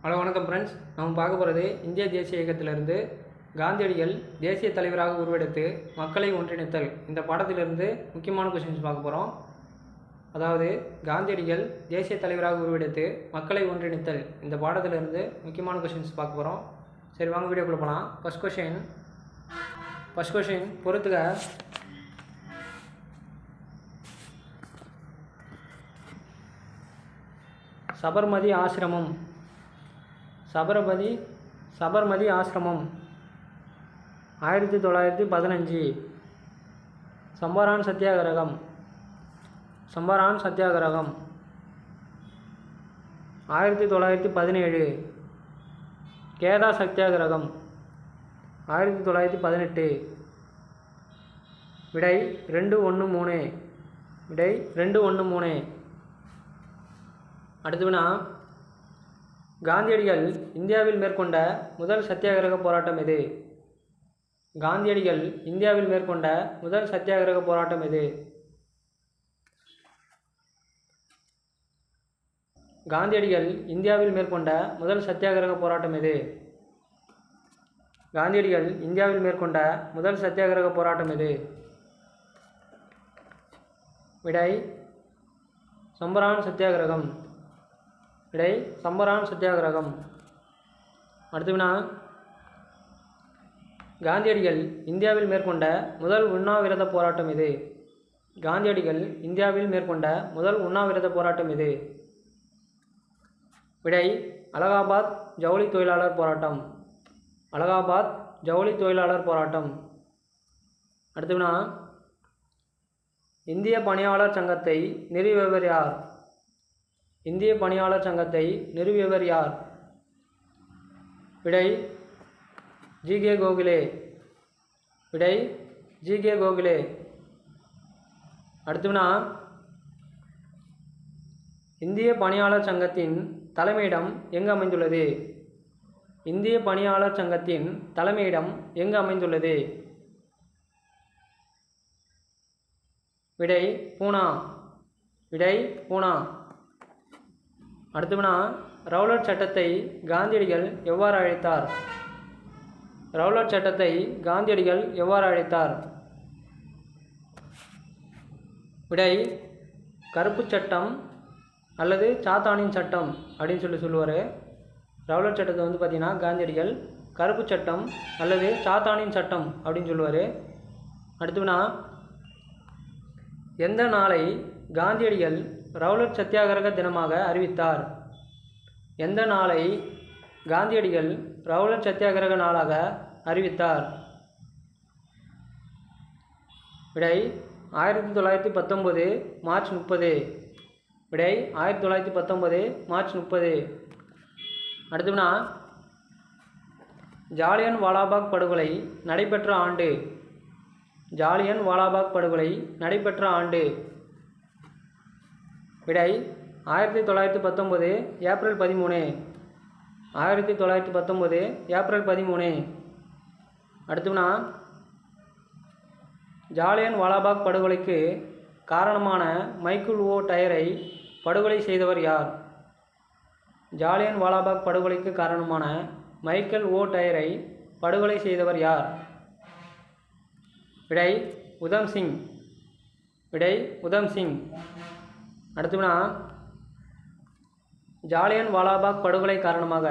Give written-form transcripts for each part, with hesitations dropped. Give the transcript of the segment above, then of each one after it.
Hello வணக்கம் friends. நம்ம பார்க்க போகிறது இந்திய தேசிய இயக்கத்திலிருந்து காந்தியடிகள் தேசிய தலைவராக உருவெடுத்து மக்களை ஒன்றிணைத்தல் இந்த பாடத்திலிருந்து முக்கியமான கொஷின்ஸ் பார்க்க போகிறோம். அதாவது காந்தியடிகள் தேசிய தலைவராக உருவெடுத்து மக்களை ஒன்றிணைத்தல் இந்த பாடத்திலிருந்து முக்கியமான கொஷின்ஸ் பார்க்க போகிறோம். சரி, வாங்க வீடியோக்குள்ள போகலாம். ஃபர்ஸ்ட் கொஷின் பொறுத்துக. சபர்மதி ஆசிரமம் 1915. சம்பாரான் சத்தியாகிரகம் 1917. கேதா சத்தியாகிரகம் 1918. விடை 213. அடுத்து வினா, காந்தியடிகள் இந்தியாவில் மேற்கொண்ட முதல் சத்தியாகிரக போராட்டம் எது? காந்தியடிகள் இந்தியாவில் மேற்கொண்ட முதல் சத்தியாகிரக போராட்டம் எது? காந்தியடிகள் இந்தியாவில் மேற்கொண்ட முதல் சத்தியாகிரக போராட்டம் எது? காந்தியடிகள் இந்தியாவில் மேற்கொண்ட முதல் சத்தியாகிரக போராட்டம் எது? விடை சம்பரான் சத்தியாகிரகம். அடுத்து வினா, காந்தியடிகள் இந்தியாவில் மேற்கொண்ட முதல் உண்ணாவிரத போராட்டம் எது? காந்தியடிகள் இந்தியாவில் மேற்கொண்ட முதல் உண்ணாவிரத போராட்டம் எது? விடை அலகாபாத் ஜவுளி தொழிலாளர் போராட்டம். அடுத்து வினா, இந்திய பணியாளர் சங்கத்தை நிறுவியவர் யார்? விடை ஜி.கே. கோகலே. அடுத்து வினா, இந்திய பணியாளர் சங்கத்தின் தலைமையிடம் எங்கு அமைந்துள்ளது? விடை பூனா. அடுத்து வினா, ரவுலட் சட்டத்தை காந்தியடிகள் எவ்வாறு அழைத்தார்? விடை கருப்பு சட்டம் அல்லது சாத்தானின் சட்டம் அப்படின்னு சொல்லுவார். ரவுலட் சட்டத்தை பார்த்தீங்கன்னா காந்தியடிகள் கருப்பு சட்டம் அல்லது சாத்தானின் சட்டம் அப்படின்னு சொல்லுவார். அடுத்து வினா, எந்த நாளை காந்தியடிகள் ரவுலட் சத்தியாகிரக தினமாக அறிவித்தார்? நாளாக அறிவித்தார்? விடை 1919 மார்ச் 30. அடுத்து வினா, ஜாலியன் வாலாபாக் படுகொலை நடைபெற்ற ஆண்டு? விடை 1919 ஏப்ரல் 13. அடுத்து வினா, ஜாலியன் வாலாபாக் படுகொலைக்கு காரணமான மைக்கேல் ஓ டயரை படுகொலை செய்தவர் யார்? விடை உதம் சிங். அடுத்து வினா, ஜாலியன் வாலாபாக் படுகொலை காரணமாக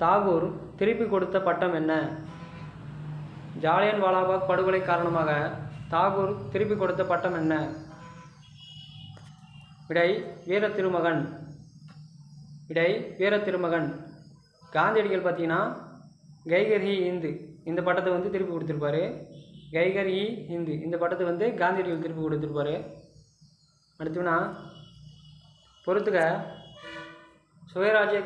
தாகூர் திருப்பி கொடுத்த பட்டம் என்ன? விடை வீர திருமகன். காந்தியடிகள் பார்த்தீங்கன்னா கைகர் இ ஹிந்து இந்த பட்டத்தை திருப்பி கொடுத்துருப்பாரு. இந்த பட்டத்தை காந்தியடிகள் திருப்பி கொடுத்துருப்பாரு. அடுத்து வினா, பொறுத்துக. சுயராஜ்ய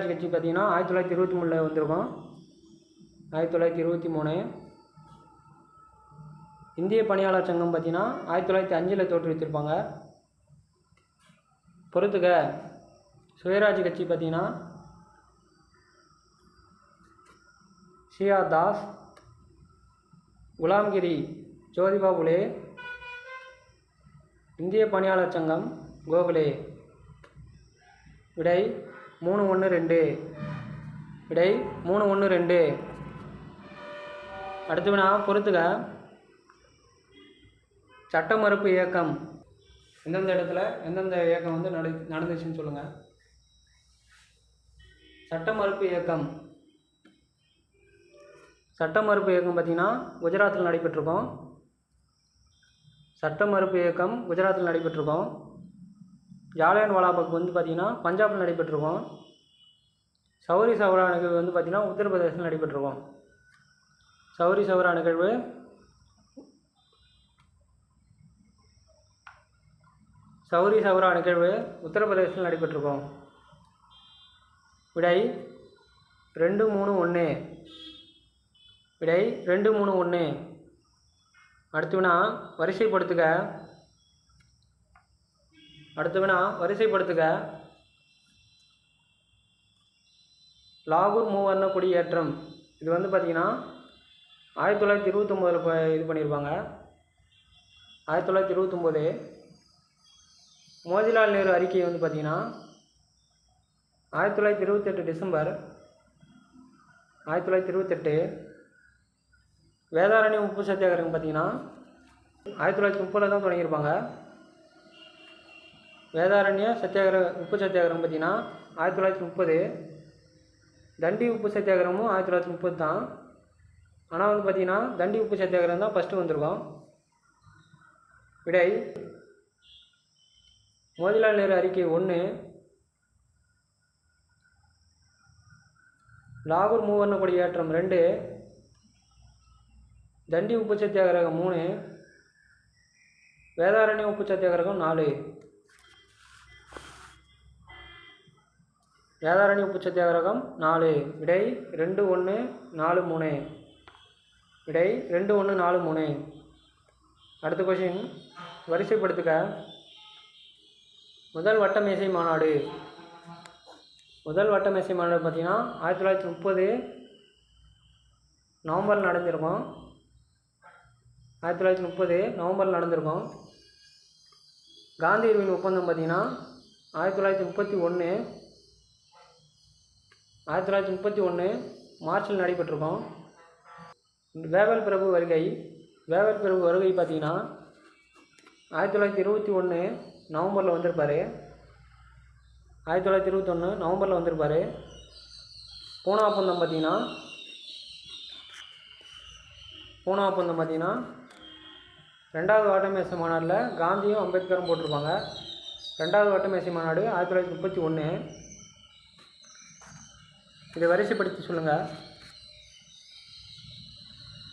கட்சி பார்த்தீங்கன்னா 1923 வந்திருக்கும். 1923. இந்திய பணியாளர் சங்கம் பார்த்தீங்கன்னா 1905 தோற்றுவித்திருப்பாங்க. பொறுத்துக. சுயராஜ்ய கட்சி பார்த்தீங்கன்னா சி.ஆர். தாஸ், குலாம்கிரி ஜோதிபா புலே, இந்திய பணியாளர் சங்கம் கோகலே. விடை 312. விடை 312. அடுத்த வினா பொறுத்துக. சட்ட மறுப்பு இயக்கம் எந்தெந்த இடத்துல எந்தெந்த இயக்கம் வந்து நடந்துச்சுன்னு சொல்லுங்கள். சட்ட மறுப்பு இயக்கம் பார்த்திங்கன்னா குஜராத்தில் நடைபெற்றிருக்கோம். சட்ட மறுப்பு இயக்கம் குஜராத்தில் நடைபெற்றிருக்கோம். ஜாலியன் வாலாபாக் வந்து பார்த்திங்கன்னா பஞ்சாபில் நடைபெற்றிருக்கோம். சௌரி சௌரா நிகழ்வு வந்து பார்த்திங்கன்னா உத்தரப்பிரதேசத்தில் நடைபெற்றிருக்கோம். சௌரி சௌரா நிகழ்வு உத்தரப்பிரதேசத்தில் நடைபெற்றிருக்கோம். விடை 231. விடை 231. அடுத்த வினா வரிசைப்படுத்துக. லாகூர் மூவர்ண கொடியேற்றம் இது வந்து பார்த்திங்கன்னா 1929 இது பண்ணியிருப்பாங்க. 1929. மோதிலால் நேரு அறிக்கை வந்து பார்த்திங்கன்னா 1928 டிசம்பர் 1928. வேதாரண்யம் உப்பு சத்தியாகிரகம் பார்த்திங்கன்னா 1930 தான் தொடங்கியிருப்பாங்க. வேதாரண்ய உப்பு சத்தியாகிரகம் பார்த்திங்கன்னா 1930. தண்டி உப்பு சத்தியாகிரகமும் 1930 தான். ஆனால் வந்து பார்த்திங்கன்னா தண்டி உப்பு சத்தியாகிரகம் தான் ஃபஸ்ட்டு வந்திருக்கோம். விடை மோதிலால் நேரு அறிக்கை 1, லாகூர் மூவர்ண கொடியேற்றம் 2, தண்டி உப்பு சத்தியாகிரகம் 3, வேதாரண்ய உப்பு சத்தியாகிரகம் 4. வேதாரண்ய உப்பு சத்தியாகிரகம் 4. விடை 2143. விடை 2143. அடுத்த கொஷின் வரிசைப்படுத்துக. முதல் வட்டமேசை மாநாடு பார்த்திங்கன்னா 1930 நவம்பரில் நடந்திருக்கும். 1930 நவம்பரில் நடந்திருக்கும். காந்தி இர்வின் ஒப்பந்தம் பார்த்திங்கன்னா 1931 மார்ச்சில் நடைபெற்றிருக்கும். வேவல் பிரபு வருகை பார்த்திங்கன்னா 1921 நவம்பரில் வந்திருப்பார். 1921 நவம்பரில் வந்திருப்பார். பூனா ஒப்பந்தம் பார்த்திங்கன்னா ரெண்டாவது வட்டமேசை மாநாட்டில் காந்தியும் அம்பேத்கரும் போட்டிருப்பாங்க. ரெண்டாவது வட்டமேசை மாநாடு 1931. இதை வரிசைப்படுத்தி சொல்லுங்கள்.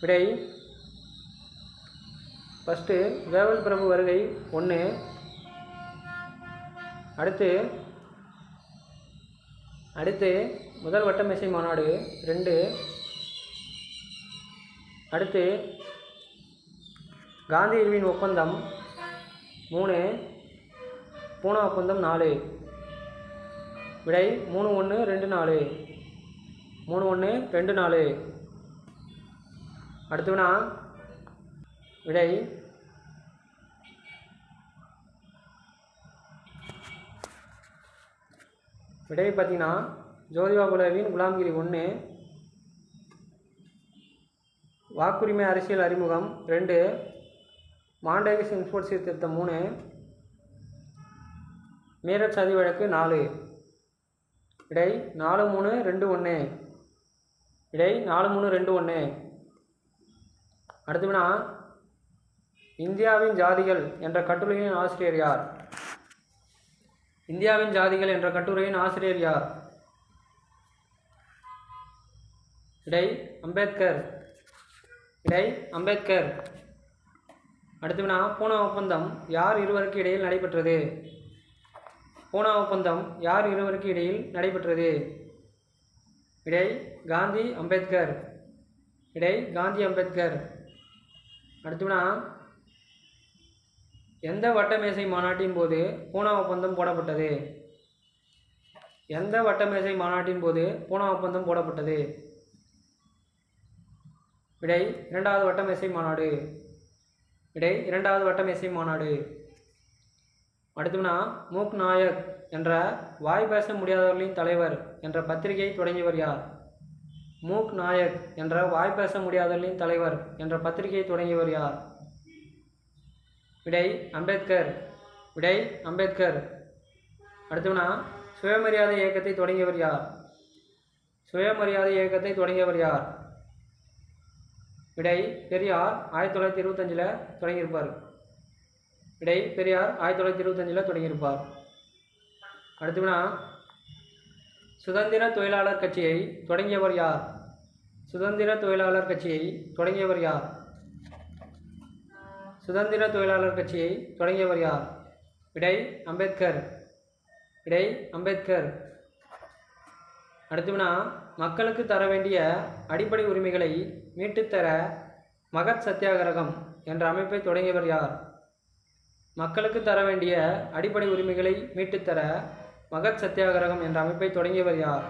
விடை ஃபஸ்ட்டு வேவல் பிரபு வருகை 1. அடுத்து முதல் வட்டமேசை மாநாடு 2. அடுத்து காந்தி இர்வின் ஒப்பந்தம் 3, பூனா ஒப்பந்தம் 4. விடை 3124. 3124. அடுத்து வினா விடை பார்த்திங்கன்னா ஜோதிபா புலேவின் குலாம்கிரி 1, வாக்குரிமை அரசியல் அறிமுகம் 2, மாண்டேகஸ் இன்ஸ்போர்ட் சீர்திருத்தம் 3, மீரட் சதி வழக்கு 4. விடை 4321. விடை 4321. அடுத்து வினா இந்தியாவின் ஜாதிகள் என்ற கட்டுரையின் ஆசிரியர் யார்? இந்தியாவின் ஜாதிகள் என்ற கட்டுரையின் ஆசிரியர் யார்? விடை அம்பேத்கர். விடை அம்பேத்கர். அடுத்து வினா பூனா ஒப்பந்தம் யார் இருவருக்கு இடையில் நடைபெற்றது? பூனா ஒப்பந்தம் யார் இருவருக்கு இடையில் நடைபெற்றது? விடை காந்தி அம்பேத்கர். விடை காந்தி அம்பேத்கர். அடுத்து வினா எந்த வட்டமேசை மாநாட்டின் போது பூனா ஒப்பந்தம் போடப்பட்டது? எந்த வட்டமேசை மாநாட்டின் போது பூனா ஒப்பந்தம் போடப்பட்டது? விடை இரண்டாவது வட்டமேசை மாநாடு. விடை இரண்டாவது வட்டமேசை மாநாடு. அடுத்தோம்னா மூக் நாயக் என்ற வாய் பேச முடியாதவர்களின் தலைவர் என்ற பத்திரிகையை தொடங்கியவர் யார்? மூக் நாயக் என்ற வாய் பேச முடியாதவர்களின் தலைவர் என்ற பத்திரிகையை தொடங்கியவர் யார்? விடை அம்பேத்கர். விடை அம்பேத்கர். அடுத்தோம்னா சுயமரியாதை இயக்கத்தை தொடங்கியவர் யார்? சுயமரியாதை இயக்கத்தை தொடங்கியவர் யார்? விடை பெரியார். 1925 தொடங்கியிருப்பார். விடை பெரியார் 1925 தொடங்கியிருப்பார். அடுத்தோம்னா சுதந்திர தொழிலாளர் கட்சியை தொடங்கியவர் யார்? சுதந்திர தொழிலாளர் கட்சியை தொடங்கியவர் யார்? சுதந்திர தொழிலாளர் கட்சியை தொடங்கியவர் யார்? விடை அம்பேத்கர். விடை அம்பேத்கர். அடுத்தோம்னா மக்களுக்கு தர வேண்டிய அடிப்படை உரிமைகளை மீட்டுத்தர மகத் சத்தியாகிரகம் என்ற அமைப்பை தொடங்கியவர் யார்? மக்களுக்கு தர வேண்டிய அடிப்படை உரிமைகளை மீட்டுத்தர மகத் சத்தியாகிரகம் என்ற அமைப்பை தொடங்கியவர் யார்?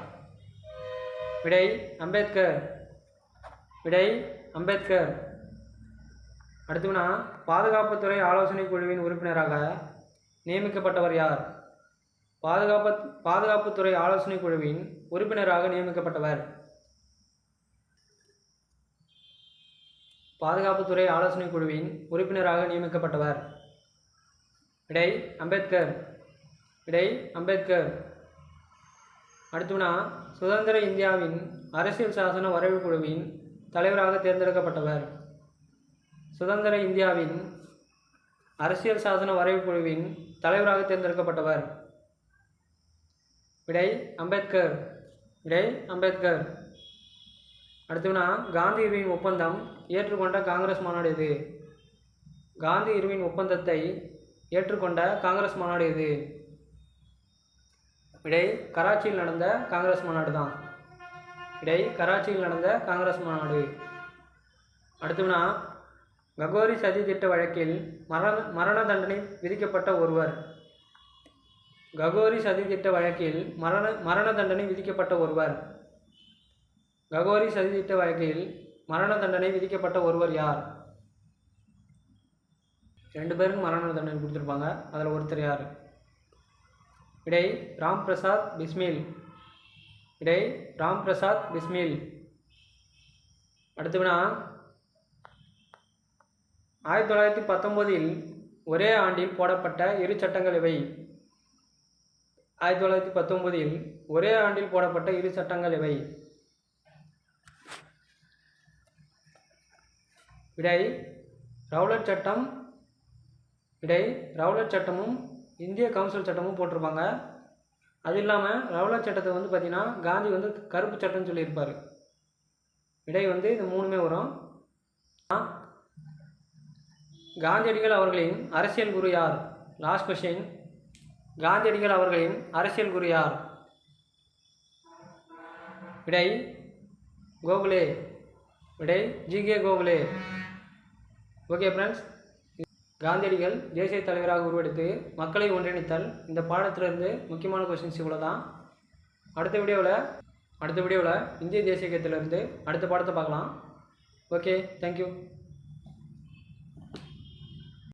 விடை அம்பேத்கர். விடை அம்பேத்கர். அடுத்தோம்னா பாதுகாப்புத்துறை ஆலோசனை குழுவின் உறுப்பினராக நியமிக்கப்பட்டவர் யார்? பாதுகாப்புத்துறை ஆலோசனை குழுவின் உறுப்பினராக நியமிக்கப்பட்டவர். பாதுகாப்புத்துறை ஆலோசனை குழுவின் உறுப்பினராக நியமிக்கப்பட்டவர். விடை அம்பேத்கர். விடை அம்பேத்கர். அடுத்தோம்னா சுதந்திர இந்தியாவின் அரசியல் சாசன வரைவு குழுவின் தலைவராக தேர்ந்தெடுக்கப்பட்டவர். சுதந்திர இந்தியாவின் அரசியல் சாசன வரைவு குழுவின் தலைவராக தேர்ந்தெடுக்கப்பட்டவர். விடை அம்பேத்கர். விடை அம்பேத்கர். அடுத்தோம்னா காந்தி இர்வின் ஒப்பந்தம் ஏற்றுக்கொண்ட காங்கிரஸ் மாநாடு எது? காந்தி இர்வின் ஒப்பந்தத்தை ஏற்றுக்கொண்ட காங்கிரஸ் மாநாடு எது? விடை கராச்சியில் நடந்த காங்கிரஸ் மாநாடு தான். விடை கராச்சியில் நடந்த காங்கிரஸ் மாநாடு. அடுத்தோம்னா ககோரி சதி திட்ட வழக்கில் மரண தண்டனை விதிக்கப்பட்ட ஒருவர். ககோரி சதி திட்ட வழக்கில் மரண தண்டனை விதிக்கப்பட்ட ஒருவர். ககோரி சதி திட்ட வழக்கில் மரண தண்டனை விதிக்கப்பட்ட ஒருவர் யார்? 2 பேருக்கும் மரண தண்டனை கொடுத்துருப்பாங்க. அதில் ஒருத்தர் யார்? விடை ராம் பிரசாத் பிஸ்மில். விடை ராம் பிரசாத் பிஸ்மில். அடுத்தவனா 1919 ஒரே ஆண்டில் போடப்பட்ட இரு சட்டங்கள் இவை. 1919 ஒரே ஆண்டில் போடப்பட்ட இரு சட்டங்கள் இவை. விடை ரவுலட் சட்டம். விடை ரவுலட் சட்டமும் இந்திய கவுன்சில் சட்டமும் போட்டிருப்பாங்க. அது இல்லாமல் ரவுலட் சட்டத்தை வந்து பார்த்திங்கன்னா காந்தி வந்து கருப்பு சட்டம்னு சொல்லியிருப்பார். விடை வந்து இது 3மே வரும். காந்தியடிகள் அவர்களின் அரசியல் குரு யார்? Last question. காந்தியடிகள் அவர்களின் அரசியல் குரு யார்? விடை கோகலே. விடை ஜிகே கோகலே. ஓகே ஃப்ரெண்ட்ஸ், காந்தியடிகள் தேசிய தலைவராக உருவெடுத்து மக்களை ஒன்றிணைத்தல் இந்த பாடத்திலிருந்து முக்கியமான கொஸ்டின்ஸ் இவ்வளோ தான். அடுத்த வீடியோவில் இந்திய தேசிய இயக்கத்திலிருந்து அடுத்த பாடத்தை பார்க்கலாம். Okay, thank you.